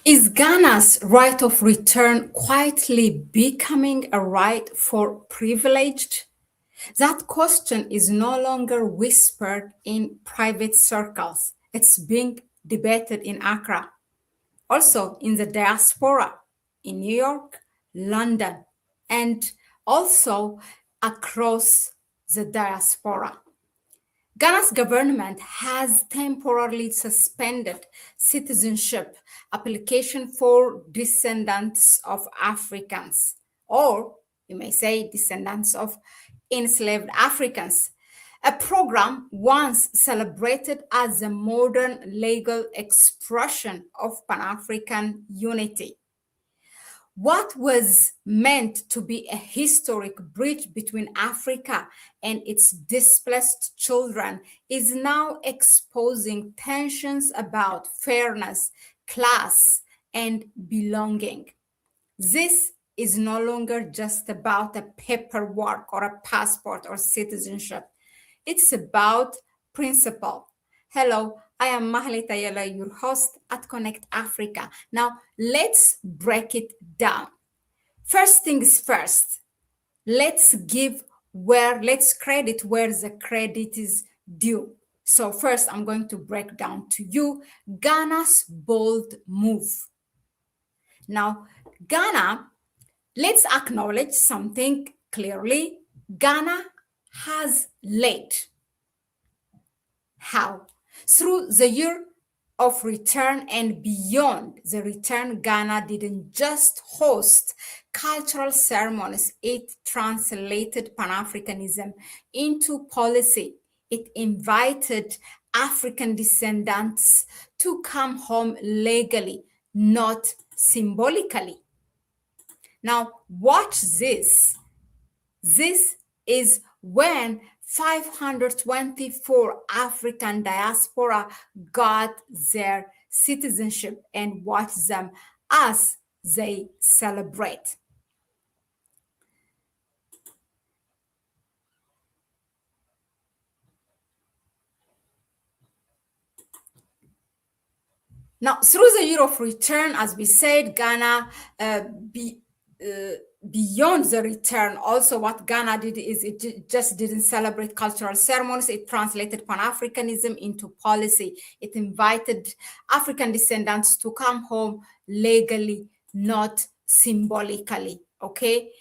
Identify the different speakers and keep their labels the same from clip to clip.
Speaker 1: Is Ghana's right of return quietly becoming a right for privileged? That question is no longer whispered in private circles. It's being debated in Accra, also in the diaspora, in New York, London, and also across the diaspora. Ghana's government has temporarily suspended citizenship application for descendants of Africans, or you may say descendants of enslaved Africans, a program once celebrated as a modern legal expression of Pan African unity. What was meant to be a historic bridge between Africa and its displaced children is now exposing tensions about fairness, class, and belonging. This is no longer just about a paperwork or a passport or citizenship. It's about principle. Hello, I am Mahle Tayala, your host at Connect Africa. Now, let's break it down. First things first, let's credit where the credit is due. So first, I'm going to break down to you Ghana's bold move. Now, Ghana, let's acknowledge something clearly. Ghana has led. How? Through the year of return and beyond the return, Ghana didn't just host cultural ceremonies, it translated Pan Africanism into policy. It invited African descendants to come home legally, not symbolically. Now, watch this. This is when 524 African diaspora got their citizenship, and watch them as they celebrate. Now, through the year of return, as we said, Ghana beyond the return, also what Ghana did is it just didn't celebrate cultural ceremonies. It translated Pan-Africanism into policy. It invited African descendants to come home legally, not symbolically, okay?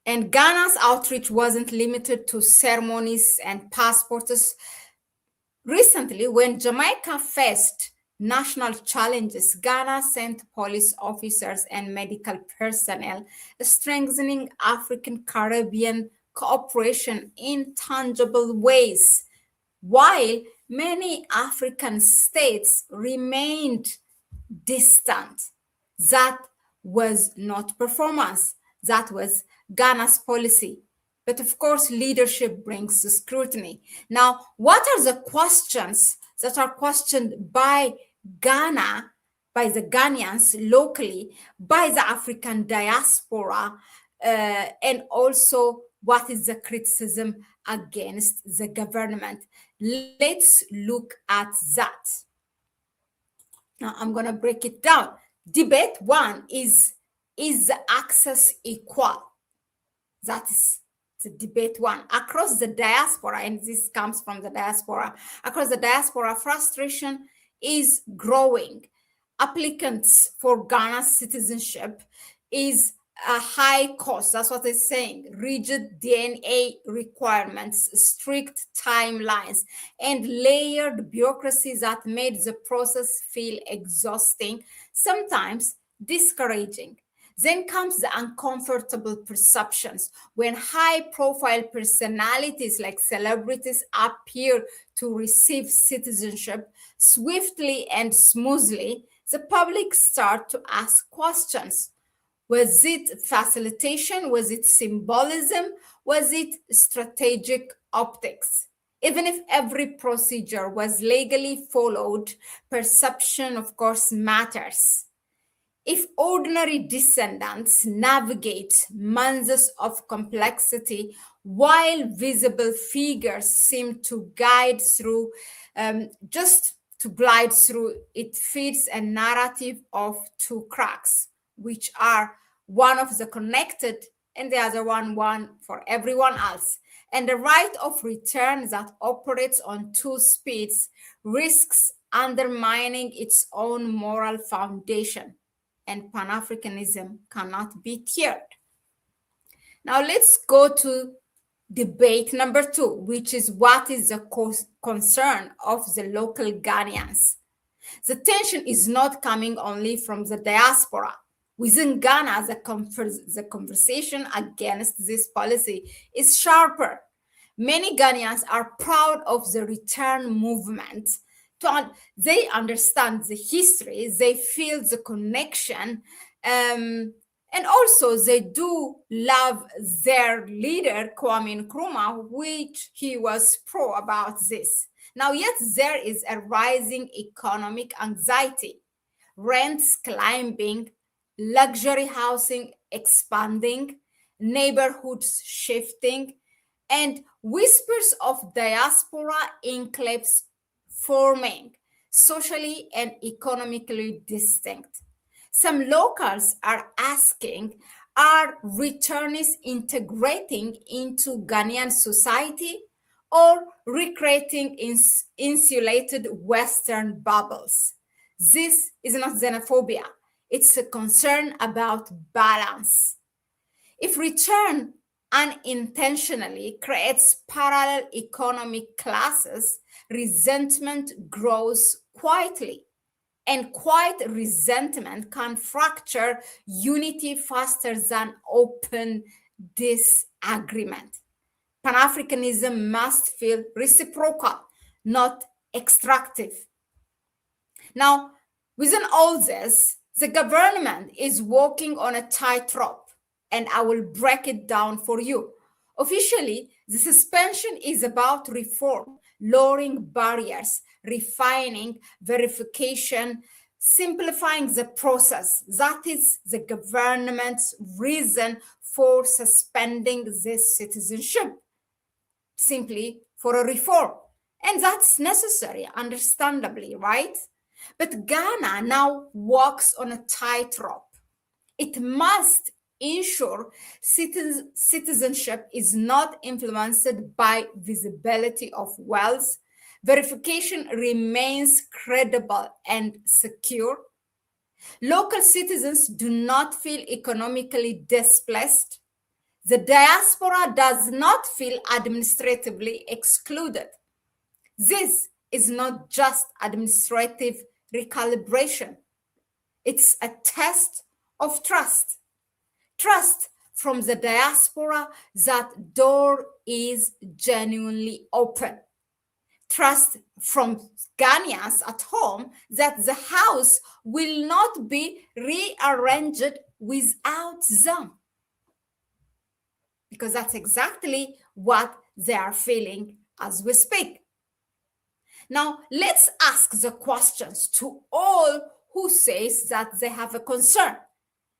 Speaker 1: And Ghana's outreach wasn't limited to ceremonies and passports. Recently, when Jamaica faced national challenges, Ghana sent police officers and medical personnel, strengthening African Caribbean cooperation in tangible ways, while many African states remained distant. That was not performance, that was Ghana's policy. But of course, leadership brings scrutiny. Now, what are the questions that are questioned by Ghana, by the Ghanaians locally, by the African diaspora, and also what is the criticism against the government? Let's look at that. Now, I'm going to break it down. Debate one is the access equal? That is the debate one. Across the diaspora, and this comes from the diaspora, across the diaspora, frustration is growing. Applicants for Ghana's citizenship is a high cost. That's what they're saying. Rigid DNA requirements, strict timelines, and layered bureaucracies that made the process feel exhausting, sometimes discouraging. Then comes the uncomfortable perceptions. When high-profile personalities like celebrities appear to receive citizenship swiftly and smoothly, the public start to ask questions. Was it facilitation? Was it symbolism? Was it strategic optics? Even if every procedure was legally followed, perception, of course, matters. If ordinary descendants navigate months of complexity while visible figures seem to guide through just to glide through. It feeds a narrative of two cracks, which are one of the connected and the other one for everyone else. And the right of return that operates on two speeds risks undermining its own moral foundation, and Pan-Africanism cannot be tiered. Now let's go to debate number 2, which is what is the concern of the local Ghanaians. The tension is not coming only from the diaspora. Within Ghana, the conversation against this policy is sharper. Many Ghanaians are proud of the return movement. They understand the history, they feel the connection, and also they do love their leader, Kwame Nkrumah, which he was pro about this. Now, yet there is a rising economic anxiety, rents climbing, luxury housing expanding, neighborhoods shifting, and whispers of diaspora enclaves forming, socially and economically distinct. Some locals are asking, are returnees integrating into Ghanaian society or recreating insulated Western bubbles? This is not xenophobia. It's a concern about balance. If return unintentionally creates parallel economic classes, resentment grows quietly. And quiet resentment can fracture unity faster than open disagreement. Pan-Africanism must feel reciprocal, not extractive. Now, within all this, the government is walking on a tightrope, and I will break it down for you. Officially, the suspension is about reform, lowering barriers, refining verification, simplifying the process. That is the government's reason for suspending this citizenship, simply for a reform. And that's necessary, understandably, right? But Ghana now walks on a tightrope. It must ensure citizenship is not influenced by visibility of wealth. Verification remains credible and secure. Local citizens do not feel economically displaced. The diaspora does not feel administratively excluded. This is not just administrative recalibration. It's a test of trust. Trust from the diaspora that door is genuinely open. Trust from Ghanaians at home that the house will not be rearranged without them. Because that's exactly what they are feeling as we speak. Now, let's ask the questions to all who says that they have a concern.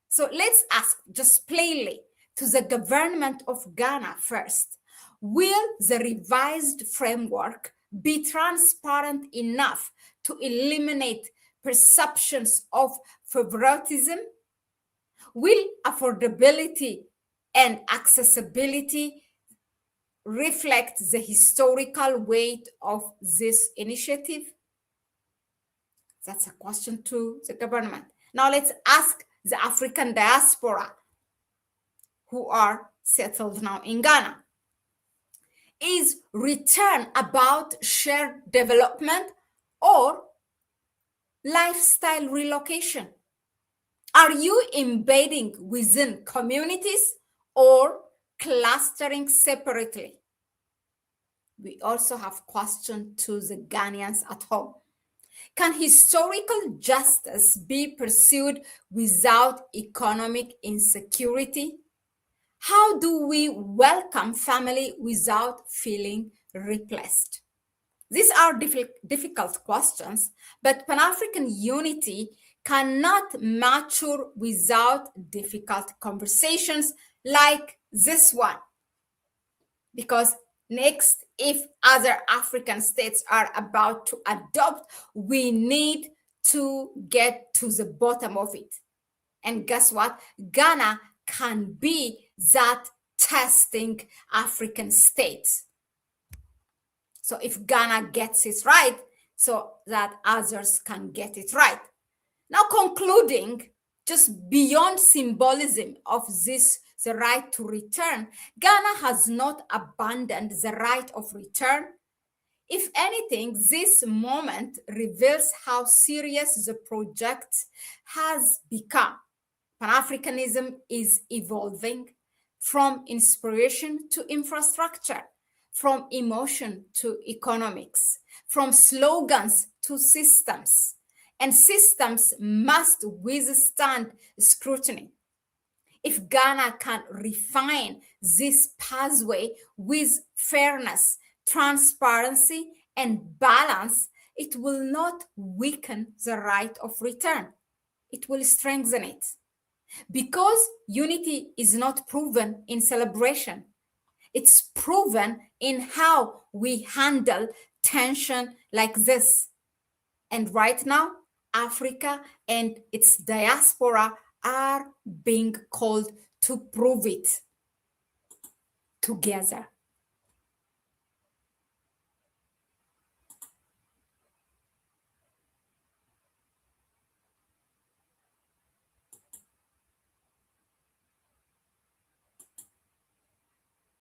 Speaker 1: So let's ask just plainly to the government of Ghana first. Will the revised framework be transparent enough to eliminate perceptions of favoritism? Will affordability and accessibility reflect the historical weight of this initiative? That's a question to the government. Now let's ask the African diaspora who are settled now in Ghana. Is return about shared development or lifestyle relocation? Are you embedding within communities or clustering separately? We also have questions to the Ghanaians at home. Can historical justice be pursued without economic insecurity? How do we welcome family without feeling replaced? These are difficult questions, but Pan-African unity cannot mature without difficult conversations like this one. Because next if other African states are about to adopt, we need to get to the bottom of it. And guess what? Ghana can be that testing African states. So if Ghana gets it right, so that others can get it right. Now, concluding, just beyond symbolism of this, the right to return, Ghana has not abandoned the right of return. If anything, this moment reveals how serious the project has become. Pan-Africanism is evolving from inspiration to infrastructure, from emotion to economics, from slogans to systems. And systems must withstand scrutiny. If Ghana can refine this pathway with fairness, transparency, and balance, it will not weaken the right of return. It will strengthen it. Because unity is not proven in celebration, it's proven in how we handle tension like this. And right now, Africa and its diaspora are being called to prove it together.